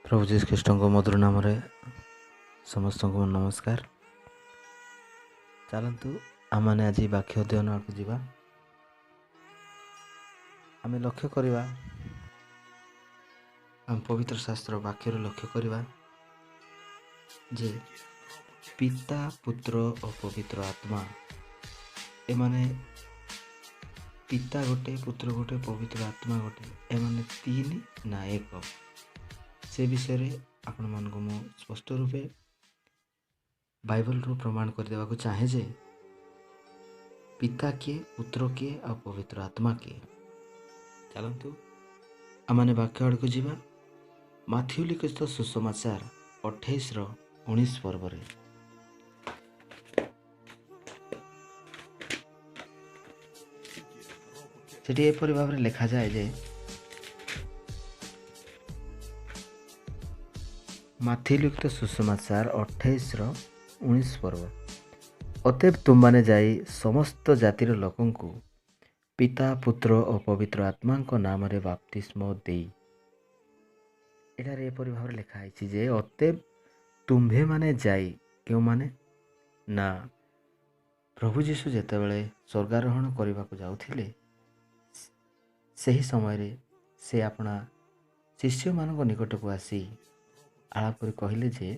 प्रभु जीशु ख्रीष्टଙ୍କ ମଧୁର ନାମରେ ସମସ୍ତଙ୍କୁ ନମସ୍କାର। ଚାଲନ୍ତୁ ଆମମାନେ ଆଜି ବାକ୍ୟ ଅଧ୍ୟୟନକୁ ଯିବା। ଆମେ ଲକ୍ଷ୍ୟ କରିବା, ଆମ ପବିତ୍ର ଶାସ୍ତ୍ର ବାକ୍ୟରୁ ଲକ୍ଷ୍ୟ କରିବା ଯେ ପିତା, ପୁତ୍ର ଓ ପବିତ୍ର ଆତ୍ମା, ଏମାନେ ପିତା ଗୋଟେ, ପୁତ୍ର ଗୋଟେ, ପବିତ୍ର ଆତ୍ମା ଗୋଟେ, ଏମାନେ ତିନି ନା ଏକ, ସେ ବିଷୟରେ ଆପଣମାନଙ୍କୁ ମୁଁ ସ୍ପଷ୍ଟ ରୂପେ ବାଇବଲରୁ ପ୍ରମାଣ କରିଦେବାକୁ ଚାହେଁ ଯେ ପିତା କିଏ, ପୁତ୍ର କିଏ ଆଉ ପବିତ୍ର ଆତ୍ମା କିଏ। ଚାଲନ୍ତୁ ଆମମାନେ ବାକ୍ୟ ଆଡ଼କୁ ଯିବା। ମାଥିଉ ଲିଖିତ ସୁସମାଚାର 28-19 ପର୍ବରେ ସେଠି ଏପରି ଭାବରେ ଲେଖାଯାଏ ଯେ ମାଥିଉ ଲିଖିତ ସୁସମାଚାର 28-19 ପର୍ବ, ଅତଏବ ତୁମମାନେ ଯାଇ ସମସ୍ତ ଜାତିର ଲୋକଙ୍କୁ ପିତା, ପୁତ୍ର ଓ ପବିତ୍ର ଆତ୍ମାଙ୍କ ନାମରେ ବାପ୍ତିସ୍ମ ଦେଇ। ଏଠାରେ ଏପରି ଭାବରେ ଲେଖା ହେଇଛି ଯେ ଅତଏବ ତୁମ୍ଭେମାନେ ଯାଇ, କେଉଁମାନେ ନା ପ୍ରଭୁ ଯୀଶୁ ଯେତେବେଳେ ସ୍ୱର୍ଗାରୋହଣ କରିବାକୁ ଯାଉଥିଲେ ସେହି ସମୟରେ ସେ ଆପଣା ଶିଷ୍ୟମାନଙ୍କ ନିକଟକୁ ଆସି ଆଳାପ କରି କହିଲେ ଯେ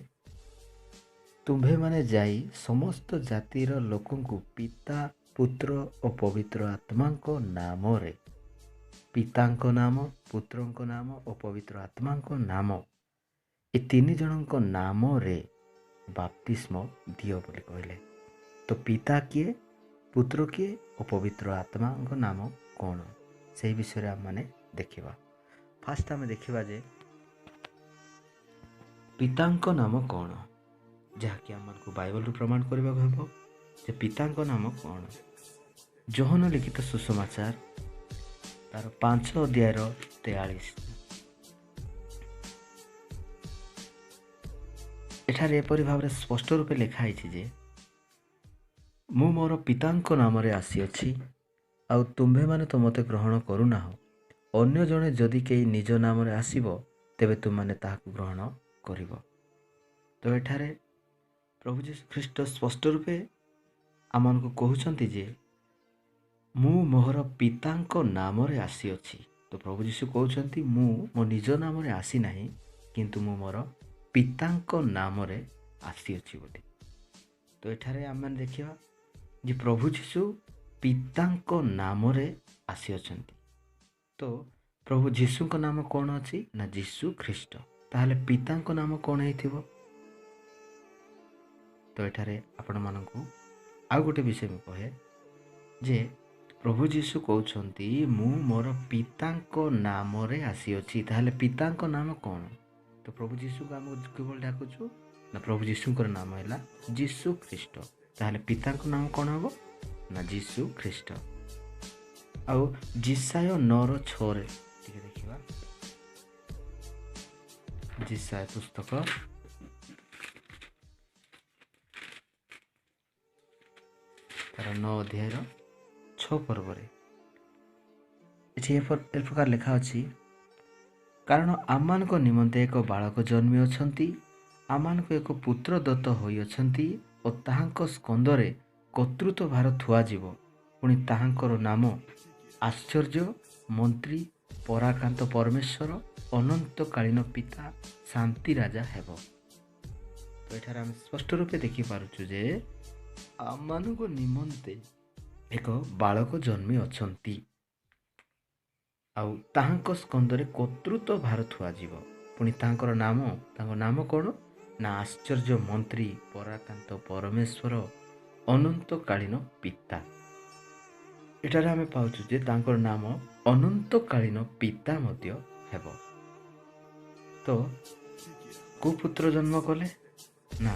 ତୁମ୍ଭେମାନେ ଯାଇ ସମସ୍ତ ଜାତିର ଲୋକଙ୍କୁ ପିତା, ପୁତ୍ର ଓ ପବିତ୍ର ଆତ୍ମାଙ୍କ ନାମରେ, ପିତାଙ୍କ ନାମ, ପୁତ୍ରଙ୍କ ନାମ ଓ ପବିତ୍ର ଆତ୍ମାଙ୍କ ନାମ, ଏ ତିନି ଜଣଙ୍କ ନାମରେ ବାପ୍ତିସ୍ମ ଦିଅ ବୋଲି କହିଲେ। ତ ପିତା କିଏ, ପୁତ୍ର କିଏ ଓ ପବିତ୍ର ଆତ୍ମାଙ୍କ ନାମ କ'ଣ, ସେହି ବିଷୟରେ ଆମମାନେ ଦେଖିବା। ଫାଷ୍ଟ ଆମେ ଦେଖିବା ଯେ ପିତାଙ୍କ ନାମ କ'ଣ, ଯାହାକି ଆମମାନଙ୍କୁ ବାଇବଲରୁ ପ୍ରମାଣ କରିବାକୁ ହେବ ଯେ ପିତାଙ୍କ ନାମ କ'ଣ। ଯୋହନ ଲିଖିତ ସୁସମାଚାର ତାର 5-43 ଏଠାରେ ଏପରି ଭାବରେ ସ୍ପଷ୍ଟ ରୂପେ ଲେଖା ହେଇଛି ଯେ ମୁଁ ମୋର ପିତାଙ୍କ ନାମରେ ଆସିଅଛି, ଆଉ ତୁମ୍ଭେମାନେ ତ ମୋତେ ଗ୍ରହଣ କରୁନାହ। ଅନ୍ୟ ଜଣେ ଯଦି କେହି ନିଜ ନାମରେ ଆସିବ, ତେବେ ତୁମମାନେ ତାହାକୁ ଗ୍ରହଣ କରିବ। ତ ଏଠାରେ ପ୍ରଭୁ ଯୀଶୁ ଖ୍ରୀଷ୍ଟ ସ୍ପଷ୍ଟ ରୂପେ ଆମମାନଙ୍କୁ କହୁଛନ୍ତି ଯେ ମୁଁ ମୋର ପିତାଙ୍କ ନାମରେ ଆସିଅଛି। ତ ପ୍ରଭୁ ଯୀଶୁ କହୁଛନ୍ତି ମୁଁ ମୋ ନିଜ ନାମରେ ଆସିନାହିଁ, କିନ୍ତୁ ମୁଁ ମୋର ପିତାଙ୍କ ନାମରେ ଆସିଅଛି ବୋଲି। ତ ଏଠାରେ ଆମେମାନେ ଦେଖିବା ଯେ ପ୍ରଭୁ ଯୀଶୁ ପିତାଙ୍କ ନାମରେ ଆସିଅଛନ୍ତି। ତ ପ୍ରଭୁ ଯୀଶୁଙ୍କ ନାମ କ'ଣ ଅଛି ନା ଯୀଶୁ ଖ୍ରୀଷ୍ଟ। ତାହେଲେ ପିତାଙ୍କ ନାମ କ'ଣ ହେଇଥିବ? ତ ଏଠାରେ ଆପଣମାନଙ୍କୁ ଆଉ ଗୋଟେ ବିଷୟ ମୁଁ କହେ ଯେ ପ୍ରଭୁ ଯୀଶୁ କହୁଛନ୍ତି ମୁଁ ମୋର ପିତାଙ୍କ ନାମରେ ଆସିଅଛି। ତାହେଲେ ପିତାଙ୍କ ନାମ କ'ଣ? ତ ପ୍ରଭୁ ଯୀଶୁଙ୍କୁ ଆମେ କିଭଳି ଡାକୁଛୁ ନା ପ୍ରଭୁ ଯୀଶୁଙ୍କର ନାମ ହେଲା ଯୀଶୁ ଖ୍ରୀଷ୍ଟ। ତାହେଲେ ପିତାଙ୍କ ନାମ କ'ଣ ହେବ ନା ଯୀଶୁ ଖ୍ରୀଷ୍ଟ। ଆଉ ଯିଶାୟ 9:6 ଟିକେ ଦେଖିବା। ଯିଶାୟ ପୁସ୍ତକ ତାର 9-6 ପର୍ବରେ ଏଠି ଏ ପ୍ରକାର ଲେଖା ଅଛି, କାରଣ ଆମମାନଙ୍କ ନିମନ୍ତେ ଏକ ବାଳକ ଜନ୍ମି ଅଛନ୍ତି, ଆମମାନଙ୍କୁ ଏକ ପୁତ୍ର ଦତ୍ତ ହୋଇଅଛନ୍ତି ଓ ତାହାଙ୍କ ସ୍କନ୍ଧରେ କର୍ତ୍ତୃତ୍ୱ ଭାର ଥୁଆଯିବ। ପୁଣି ତାହାଙ୍କର ନାମ ଆଶ୍ଚର୍ଯ୍ୟ, ମନ୍ତ୍ରୀ, ପରାକ୍ରାନ୍ତ ପରମେଶ୍ୱର, ଅନନ୍ତକାଳୀନ ପିତା, ଶାନ୍ତି ରାଜା ହେବ। ତ ଏଠାରେ ଆମେ ସ୍ପଷ୍ଟ ରୂପେ ଦେଖିପାରୁଛୁ ଯେ ଆମମାନଙ୍କ ନିମନ୍ତେ ଏକ ବାଳକ ଜନ୍ମି ଅଛନ୍ତି, ଆଉ ତାହାଙ୍କ ସ୍କନ୍ଧରେ କର୍ତ୍ତୃତ୍ୱ ଭାର ଥୁଆଯିବ। ପୁଣି ତାଙ୍କ ନାମ କ'ଣ ନା ଆଶ୍ଚର୍ଯ୍ୟ, ମନ୍ତ୍ରୀ, ପରାକ୍ରାନ୍ତ ପରମେଶ୍ୱର, ଅନନ୍ତକାଳୀନ ପିତା। ଏଠାରେ ଆମେ ପାଉଛୁ ଯେ ତାଙ୍କର ନାମ ଅନନ୍ତକାଳୀନ ପିତା ମଧ୍ୟ ହେବ। ତ କେଉଁ ପୁତ୍ର ଜନ୍ମ କଲେ ନା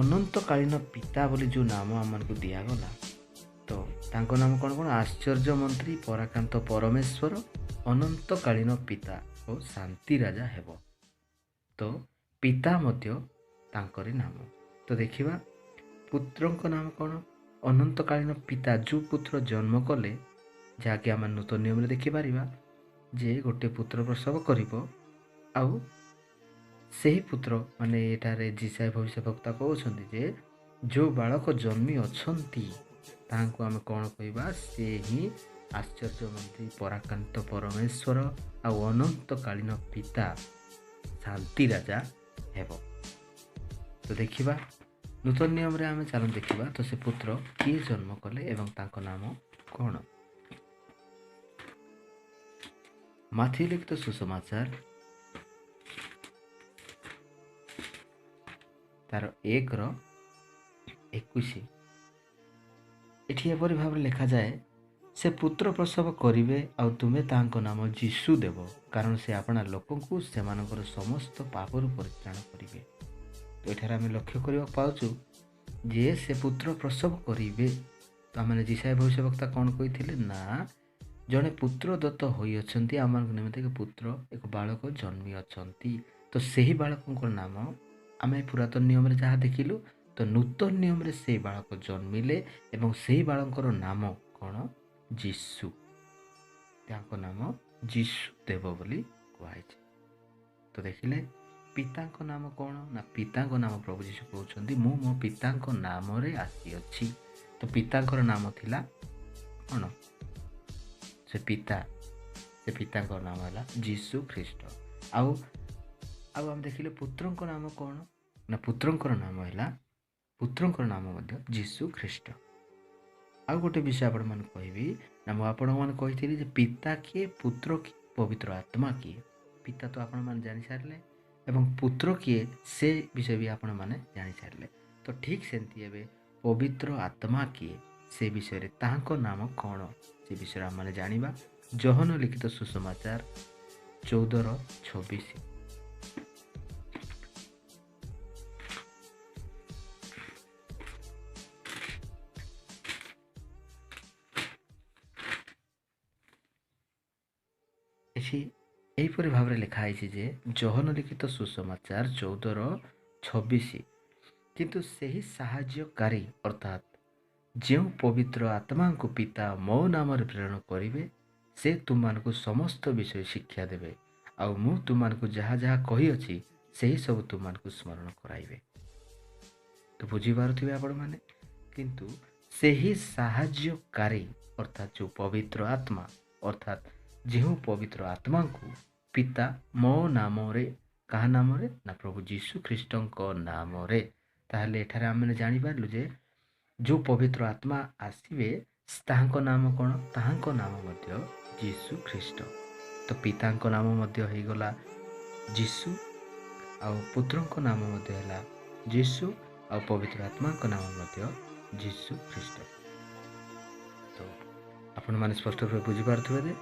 ଅନନ୍ତକାଳୀନ ପିତା ବୋଲି ଯେଉଁ ନାମ ଆମମାନଙ୍କୁ ଦିଆଗଲା, ତ ତାଙ୍କ ନାମ କ'ଣ ଆଶ୍ଚର୍ଯ୍ୟ, ମନ୍ତ୍ରୀ, ପରାକ୍ରାନ୍ତ ପରମେଶ୍ୱର, ଅନନ୍ତକାଳୀନ ପିତା ଓ ଶାନ୍ତି ରାଜା ହେବ। ତ ପିତା ମଧ୍ୟ ତାଙ୍କରି ନାମ। ତ ଦେଖିବା ପୁତ୍ରଙ୍କ ନାମ କ'ଣ? ଅନନ୍ତକାଳୀନ ପିତା ଯେଉଁ ପୁତ୍ର ଜନ୍ମ କଲେ, ଯାହାକି ଆମେ ନୂତନ ନିୟମରେ ଦେଖିପାରିବା ଯେ ଗୋଟେ ପୁତ୍ର ପ୍ରସବ କରିବ, ଆଉ ସେହି ପୁତ୍ର ମାନେ ଏଠାରେ ଯିଶାୟ ଭବିଷ୍ୟବକ୍ତା କହୁଛନ୍ତି ଯେ ଯେଉଁ ବାଳକ ଜନ୍ମି ଅଛନ୍ତି ତାହାଙ୍କୁ ଆମେ କ'ଣ କହିବା, ସେ ହିଁ ଆଶ୍ଚର୍ଯ୍ୟ ମନ୍ତ୍ରୀ, ପରାକାନ୍ତ ପରମେଶ୍ୱର ଆଉ ଅନନ୍ତକାଳୀନ ପିତା, ଶାନ୍ତି ରାଜା ହେବ। ତ ଦେଖିବା ନୂତନ ନିୟମରେ ଆମେ ଚାଲନ୍ତୁ ଦେଖିବା ତ ସେ ପୁତ୍ର କିଏ ଜନ୍ମ କଲେ ଏବଂ ତାଙ୍କ ନାମ କ'ଣ। ମାଥିଉ ଲିଖିତ ସୁସମାଚାର ତାର 1:21 ଏଠି ଏପରି ଭାବରେ ଲେଖାଯାଏ, ସେ ପୁତ୍ର ପ୍ରସବ କରିବେ ଆଉ ତୁମେ ତାହାଙ୍କ ନାମ ଯୀଶୁ ଦେବ, କାରଣ ସେ ଆପଣା ଲୋକଙ୍କୁ ସେମାନଙ୍କର ସମସ୍ତ ପାପରୁ ପରିତ୍ରାଣ କରିବେ। ତ ଏଠାରେ ଆମେ ଲକ୍ଷ୍ୟ କରିବାକୁ ପାଉଛୁ ଯେ ସେ ପୁତ୍ର ପ୍ରସବ କରିବେ। ତ ଆମେ ଯିଶାୟ ଭବିଷ୍ୟବକ୍ତା କ'ଣ କହିଥିଲେ ନା ଜଣେ ପୁତ୍ର ଦତ୍ତ ହୋଇଅଛନ୍ତି, ଆମମାନଙ୍କ ନିମନ୍ତେ ଏକ ପୁତ୍ର ଏକ ବାଳକ ଜନ୍ମି ଅଛନ୍ତି। ତ ସେହି ବାଳକଙ୍କର ନାମ ଆମେ ପୁରାତନ ନିୟମରେ ଯାହା ଦେଖିଲୁ, ତ ନୂତନ ନିୟମରେ ସେହି ବାଳକ ଜନ୍ମିଲେ ଏବଂ ସେହି ବାଳକଙ୍କର ନାମ କ'ଣ, ଯୀଶୁ। ତାଙ୍କ ନାମ ଯୀଶୁ ଦେବ ବୋଲି କୁହାଯାଇଛି। ତ ଦେଖିଲେ ପିତାଙ୍କ ନାମ କ'ଣ ନା ପିତାଙ୍କ ନାମ ପ୍ରଭୁ ଯୀଶୁ କହୁଛନ୍ତି ମୁଁ ମୋ ପିତାଙ୍କ ନାମରେ ଆସିଅଛି। ତ ପିତାଙ୍କର ନାମ ଥିଲା କ'ଣ, ସେ ପିତାଙ୍କର ନାମ ହେଲା ଯୀଶୁ ଖ୍ରୀଷ୍ଟ। ଆଉ ଆମେ ଦେଖିଲେ ପୁତ୍ରଙ୍କ ନାମ କ'ଣ ନା ପୁତ୍ରଙ୍କର ନାମ ମଧ୍ୟ ଯୀଶୁ ଖ୍ରୀଷ୍ଟ। ଆଉ ଗୋଟେ ବିଷୟ ଆପଣମାନଙ୍କୁ କହିବି ନା ମୁଁ ଆପଣମାନେ କହିଥିଲି ଯେ ପିତା କିଏ, ପୁତ୍ର କିଏ, ପବିତ୍ର ଆତ୍ମା କିଏ। ପିତା ତ ଆପଣମାନେ ଜାଣିସାରିଲେ ଏବଂ ପୁତ୍ର କିଏ ସେ ବିଷୟ ବି ଆପଣମାନେ ଜାଣିସାରିଲେ। ତ ଠିକ୍ ସେମିତି ଏବେ ପବିତ୍ର ଆତ୍ମା କିଏ ସେ ବିଷୟରେ, ତାହାଙ୍କ ନାମ କ'ଣ ସେ ବିଷୟରେ ଆମମାନେ ଜାଣିବା। ଯୋହନ ଲିଖିତ ସୁସମାଚାର 14:26 ଏଠି ଏହିପରି ଭାବରେ ଲେଖା ହେଇଛି ଯେ ଯୋହନ ଲିଖିତ ସୁସମାଚାର 14:26 କିନ୍ତୁ ସେହି ସାହାଯ୍ୟକାରୀ ଅର୍ଥାତ୍ ଯେଉଁ ପବିତ୍ର ଆତ୍ମାଙ୍କୁ ପିତା ମୋ ନାମରେ ପ୍ରେରଣ କରିବେ ସେ ତୁମମାନଙ୍କୁ ସମସ୍ତ ବିଷୟ ଶିକ୍ଷା ଦେବେ ଆଉ ମୁଁ ତୁମମାନଙ୍କୁ ଯାହା ଯାହା କହିଅଛି ସେହି ସବୁ ତୁମମାନଙ୍କୁ ସ୍ମରଣ କରାଇବେ। ତ ବୁଝିପାରୁଥିବେ ଆପଣମାନେ, କିନ୍ତୁ ସେହି ସାହାଯ୍ୟକାରୀ ଅର୍ଥାତ୍ ଯେଉଁ ପବିତ୍ର ଆତ୍ମା ଅର୍ଥାତ୍ ଯେଉଁ ପବିତ୍ର ଆତ୍ମାଙ୍କୁ ପିତା ମୋ ନାମରେ, କାହା ନାମରେ ନା ପ୍ରଭୁ ଯୀଶୁ ଖ୍ରୀଷ୍ଟଙ୍କ ନାମରେ, ତାହେଲେ ଏଠାରେ ଆମେ ଜାଣିପାରିଲୁ ଯେ ଯେଉଁ ପବିତ୍ର ଆତ୍ମା ଆସିବେ ତାହାଙ୍କ ନାମ କ'ଣ, ତାହାଙ୍କ ନାମ ମଧ୍ୟ ଯୀଶୁ ଖ୍ରୀଷ୍ଟ। ତ ପିତାଙ୍କ ନାମ ମଧ୍ୟ ହେଇଗଲା ଯୀଶୁ, ଆଉ ପୁତ୍ରଙ୍କ ନାମ ମଧ୍ୟ ହେଲା ଯୀଶୁ, ଆଉ ପବିତ୍ର ଆତ୍ମାଙ୍କ ନାମ ମଧ୍ୟ ଯୀଶୁ ଖ୍ରୀଷ୍ଟ। ତ ଆପଣମାନେ ସ୍ପଷ୍ଟ ଭାବେ ବୁଝିପାରୁଥିବେ ଯେ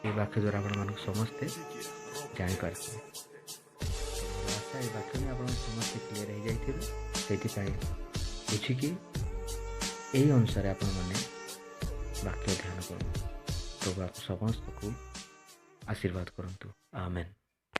এই ବାକ୍ୟ ଦ୍ୱାରା ଆପଣମାନଙ୍କୁ ସମସ୍ତେ ଜାଣିପାରିଥିବେ। ଆଶା ଏ ବାକ୍ୟ ବି ଆପଣଙ୍କୁ ସମସ୍ତେ କ୍ଲିୟର ହେଇଯାଇଥିବେ। ସେଇଥିପାଇଁ ବୁଝିକି ଏହି ଅନୁସାରେ ଆପଣମାନେ ବାକ୍ୟ ଧ୍ୟାନ କରନ୍ତୁ। ପ୍ରଭୁ ସମସ୍ତଙ୍କୁ ଆଶୀର୍ବାଦ କରନ୍ତୁ। ଆମେନ୍।